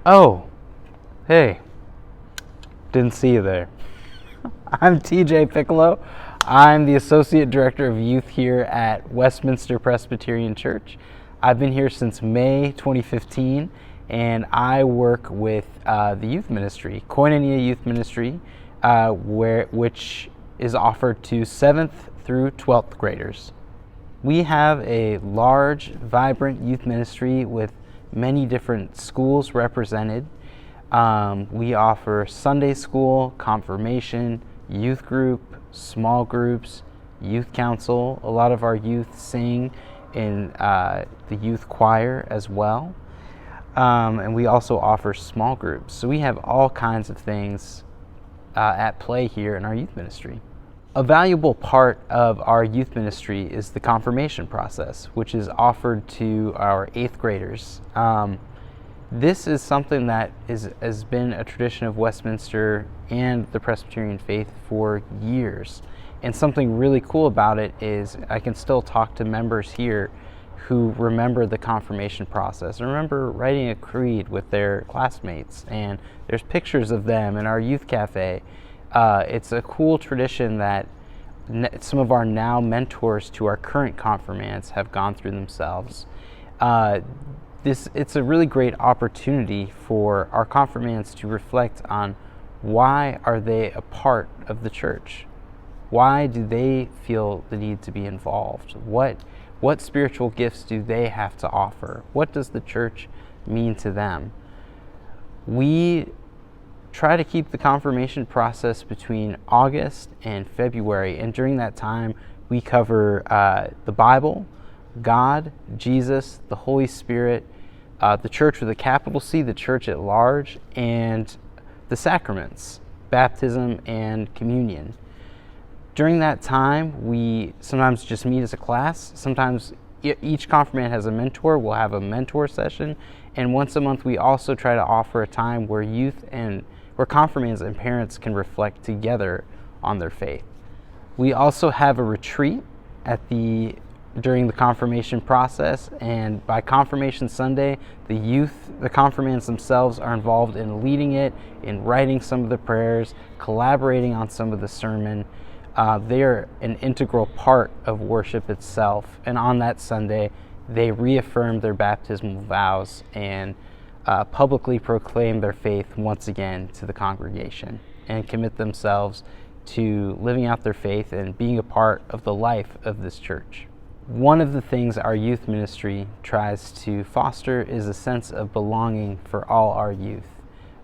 Oh, hey, didn't see you there. I'm T.J. Piccolo. I'm the Associate Director of Youth here at Westminster Presbyterian Church. I've been here since May 2015, and I work with the youth ministry, Koinonia Youth Ministry, which is offered to 7th through 12th graders. We have a large, vibrant youth ministry with many different schools represented. We offer Sunday school, confirmation, youth group, small groups, youth council. A lot of our youth sing in the youth choir as well. And we also offer small groups. So we have all kinds of things at play here in our youth ministry. A valuable part of our youth ministry is the confirmation process, which is offered to our 8th graders. This is something that has been a tradition of Westminster and the Presbyterian faith for years. And something really cool about it is I can still talk to members here who remember the confirmation process. I remember writing a creed with their classmates, and there's pictures of them in our youth cafe. It's a cool tradition that some of our now mentors to our current confirmands have gone through themselves. It's a really great opportunity for our confirmands to reflect on why are they a part of the church? Why do they feel the need to be involved? What spiritual gifts do they have to offer? What does the church mean to them? We try to keep the confirmation process between August and February, and during that time we cover the Bible, God, Jesus, the Holy Spirit, the church with a capital C, the church at large, and the sacraments, baptism and communion. During that time, we sometimes just meet as a class. Sometimes each confirmand has a mentor. We'll have a mentor session, and once a month we also try to offer a time where where confirmands and parents can reflect together on their faith. We also have a retreat during the confirmation process, and by Confirmation Sunday, the confirmands themselves are involved in leading it, in writing some of the prayers, collaborating on some of the sermon. They are an integral part of worship itself, and on that Sunday, they reaffirm their baptismal vows and publicly proclaim their faith once again to the congregation and commit themselves to living out their faith and being a part of the life of this church. One of the things our youth ministry tries to foster is a sense of belonging for all our youth.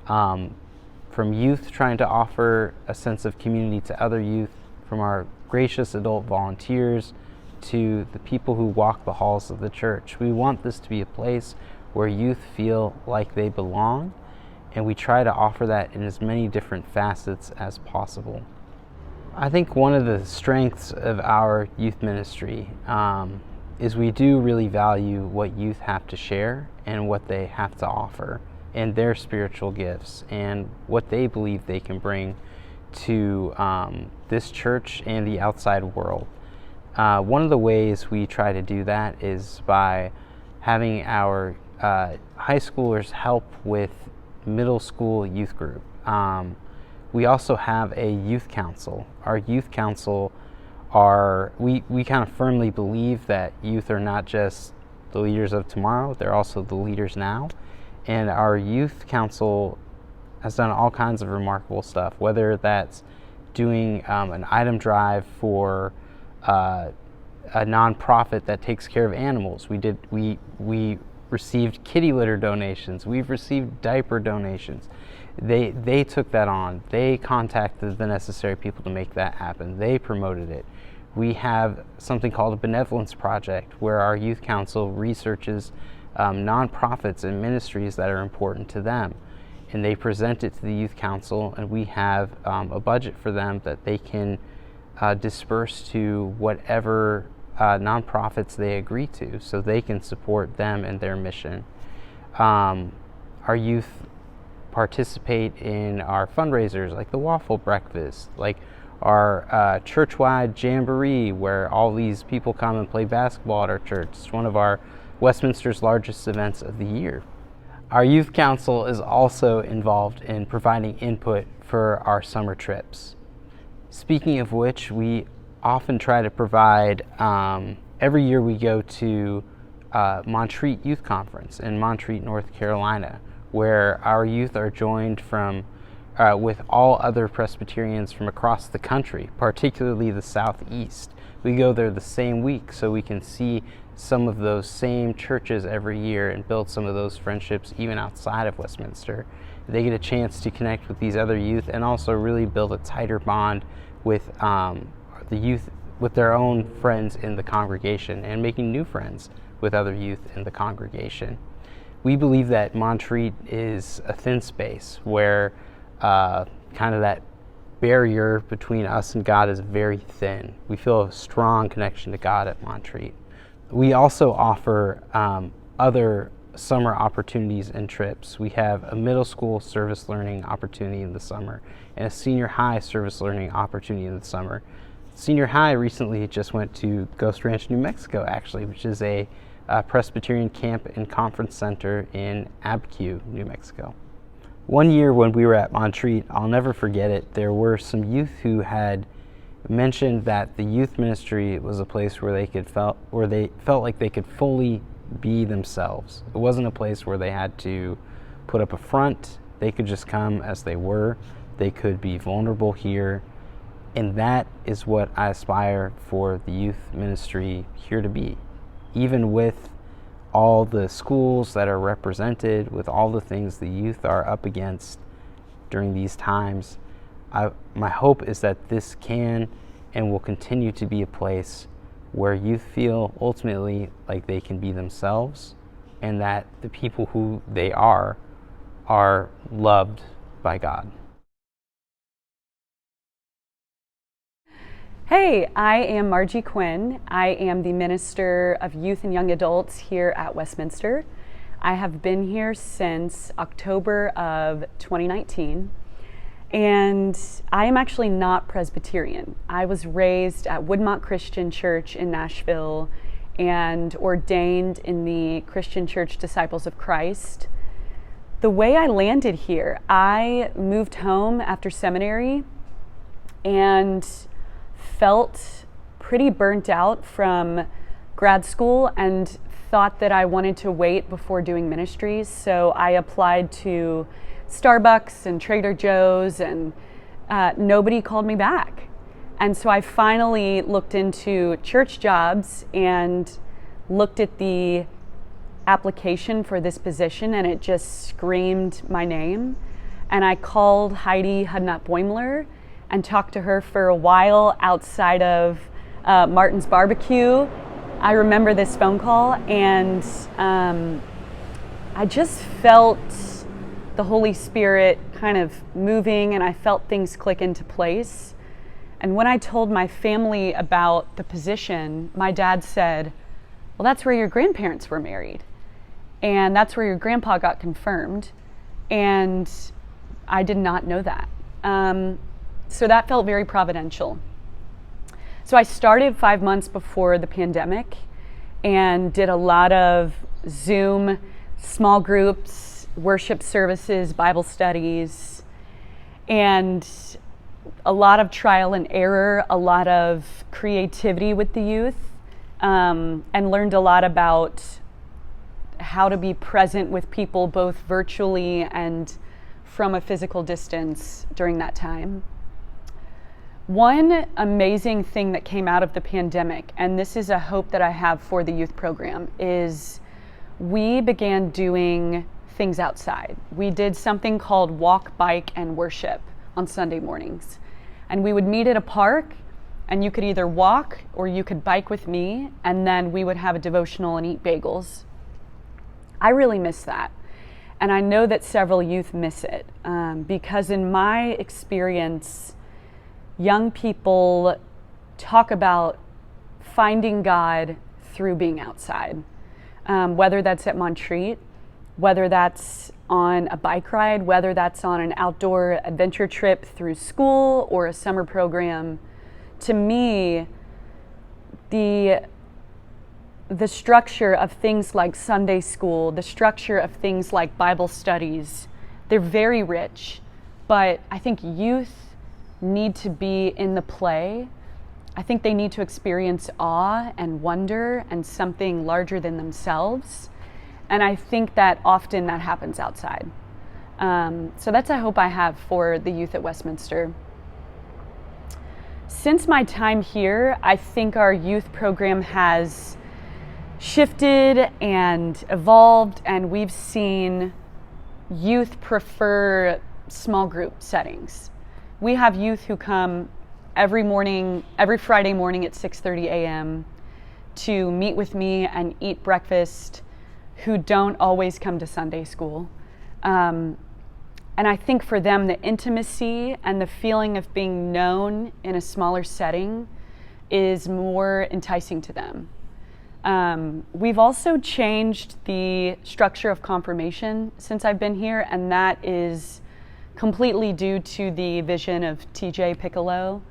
From youth trying to offer a sense of community to other youth, from our gracious adult volunteers to the people who walk the halls of the church. We want this to be a place where youth feel like they belong, and we try to offer that in as many different facets as possible. I think one of the strengths of our youth ministry is we do really value what youth have to share and what they have to offer and their spiritual gifts and what they believe they can bring to this church and the outside world. One of the ways we try to do that is by having our high schoolers help with middle school youth group. We also have a youth council. Our youth council we kind of firmly believe that youth are not just the leaders of tomorrow, they're also the leaders now. And our youth council has done all kinds of remarkable stuff, whether that's doing an item drive for a nonprofit that takes care of animals. We received kitty litter donations. We've received diaper donations. They took that on. They contacted the necessary people to make that happen. They promoted it. We have something called a benevolence project where our youth council researches nonprofits and ministries that are important to them, and they present it to the youth council, and we have a budget for them that they can disperse to whatever nonprofits they agree to, so they can support them and their mission. Our youth participate in our fundraisers like the waffle breakfast, like our church-wide jamboree where all these people come and play basketball at our church. It's one of our Westminster's largest events of the year. Our youth council is also involved in providing input for our summer trips. Speaking of which, we often try to provide, every year we go to Montreat Youth Conference in Montreat, North Carolina, where our youth are joined with all other Presbyterians from across the country, particularly the Southeast. We go there the same week so we can see some of those same churches every year and build some of those friendships even outside of Westminster. They get a chance to connect with these other youth and also really build a tighter bond with the youth, with their own friends in the congregation, and making new friends with other youth in the congregation. We believe that Montreat is a thin space where kind of that barrier between us and God is very thin. We feel a strong connection to God at Montreat. We also offer other summer opportunities and trips. We have a middle school service learning opportunity in the summer and a senior high service learning opportunity in the summer. Senior high recently just went to Ghost Ranch, New Mexico, actually, which is a Presbyterian camp and conference center in Abiquiu, New Mexico. One year when we were at Montreat, I'll never forget it, there were some youth who had mentioned that the youth ministry was a place where they felt like they could fully be themselves. It wasn't a place where they had to put up a front. They could just come as they were. They could be vulnerable here. And that is what I aspire for the youth ministry here to be. Even with all the schools that are represented, with all the things the youth are up against during these times, my hope is that this can and will continue to be a place where youth feel ultimately like they can be themselves, and that the people who they are loved by God. Hey, I am Margie Quinn. I am the Minister of Youth and Young Adults here at Westminster. I have been here since October of 2019, and I am actually not Presbyterian. I was raised at Woodmont Christian Church in Nashville and ordained in the Christian Church Disciples of Christ. The way I landed here, I moved home after seminary and felt pretty burnt out from grad school and thought that I wanted to wait before doing ministries. So I applied to Starbucks and Trader Joe's, and nobody called me back. And so I finally looked into church jobs and looked at the application for this position, and it just screamed my name. And I called Heidi Hudnut-Boimler and talked to her for a while outside of Martin's Barbecue. I remember this phone call, and I just felt the Holy Spirit kind of moving, and I felt things click into place. And when I told my family about the position, my dad said, "Well, that's where your grandparents were married, and that's where your grandpa got confirmed." And I did not know that. So that felt very providential. So I started 5 months before the pandemic and did a lot of Zoom small groups, worship services, Bible studies, and a lot of trial and error, a lot of creativity with the youth, and learned a lot about how to be present with people both virtually and from a physical distance during that time. One amazing thing that came out of the pandemic, and this is a hope that I have for the youth program, is we began doing things outside. We did something called walk, bike, and worship on Sunday mornings. And we would meet at a park, and you could either walk or you could bike with me, and then we would have a devotional and eat bagels. I really miss that. And I know that several youth miss it, because in my experience, young people talk about finding God through being outside, whether that's at Montreat, whether that's on a bike ride, whether that's on an outdoor adventure trip through school or a summer program. To me, the the structure of things like Sunday school, the structure of things like Bible studies, they're very rich, but I think youth need to be in the play. I think they need to experience awe and wonder and something larger than themselves. And I think that often that happens outside. So that's a hope I have for the youth at Westminster. Since my time here, I think our youth program has shifted and evolved, and we've seen youth prefer small group settings. We have youth who come every Friday morning at 6:30 a.m. to meet with me and eat breakfast, who don't always come to Sunday school. And I think for them, the intimacy and the feeling of being known in a smaller setting is more enticing to them. We've also changed the structure of confirmation since I've been here, and that is completely due to the vision of T.J. Piccolo.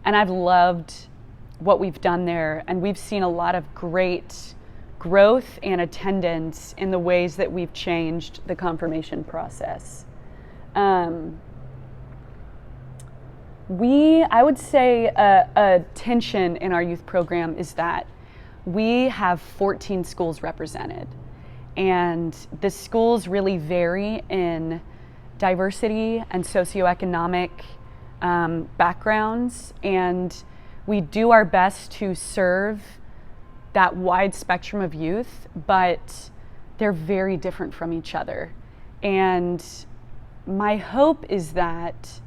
And I've loved what we've done there, and we've seen a lot of great growth and attendance in the ways that we've changed the confirmation process. I would say a tension in our youth program is that we have 14 schools represented, and the schools really vary in diversity and socioeconomic backgrounds, and we do our best to serve that wide spectrum of youth, but they're very different from each other. And my hope is that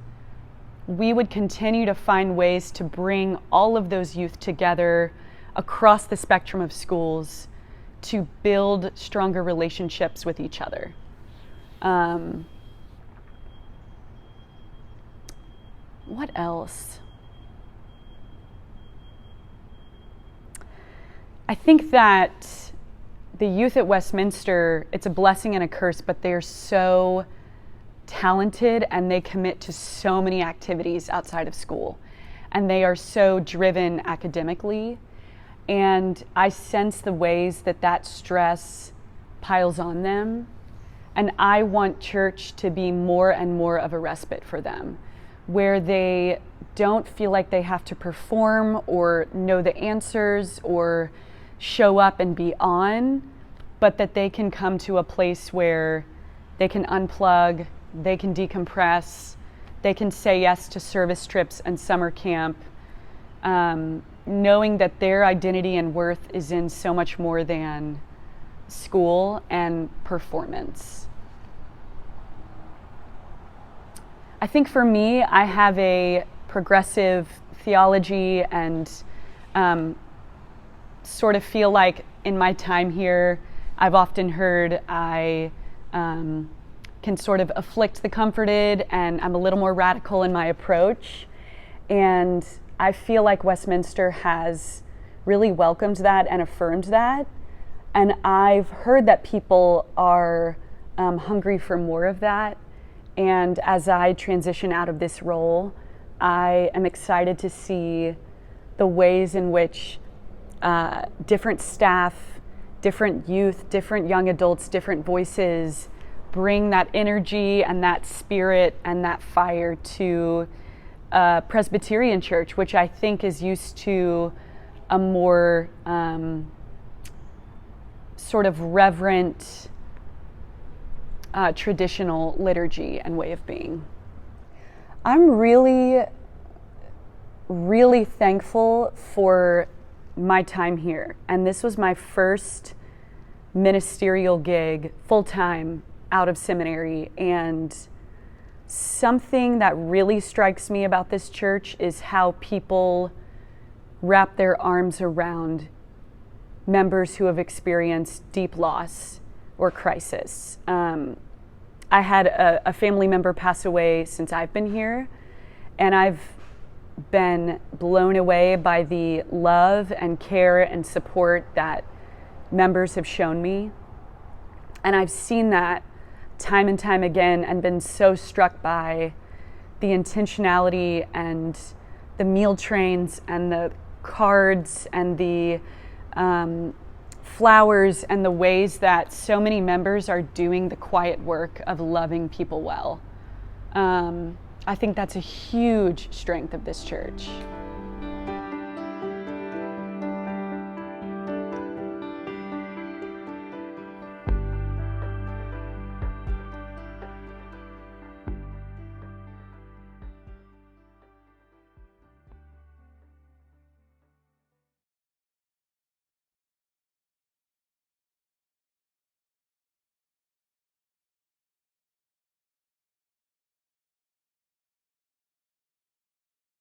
we would continue to find ways to bring all of those youth together across the spectrum of schools to build stronger relationships with each other. What else? I think that the youth at Westminster, it's a blessing and a curse, but they're so talented and they commit to so many activities outside of school. And they are so driven academically. And I sense the ways that that stress piles on them. And I want church to be more and more of a respite for them, where they don't feel like they have to perform or know the answers or show up and be on, but that they can come to a place where they can unplug, they can decompress, they can say yes to service trips and summer camp, knowing that their identity and worth is in so much more than school and performance. I think for me, I have a progressive theology and sort of feel like in my time here, I've often heard I can sort of afflict the comforted, and I'm a little more radical in my approach. And I feel like Westminster has really welcomed that and affirmed that. And I've heard that people are hungry for more of that. And as I transition out of this role, I am excited to see the ways in which different staff, different youth, different young adults, different voices bring that energy and that spirit and that fire to Presbyterian church, which I think is used to a more sort of reverent, traditional liturgy and way of being. I'm really, really thankful for my time here. And this was my first ministerial gig, full-time, out of seminary. And something that really strikes me about this church is how people wrap their arms around members who have experienced deep loss or crisis. I had a family member pass away since I've been here, and I've been blown away by the love and care and support that members have shown me. And I've seen that time and time again and been so struck by the intentionality and the meal trains and the cards and the flowers and the ways that so many members are doing the quiet work of loving people well. I think that's a huge strength of this church.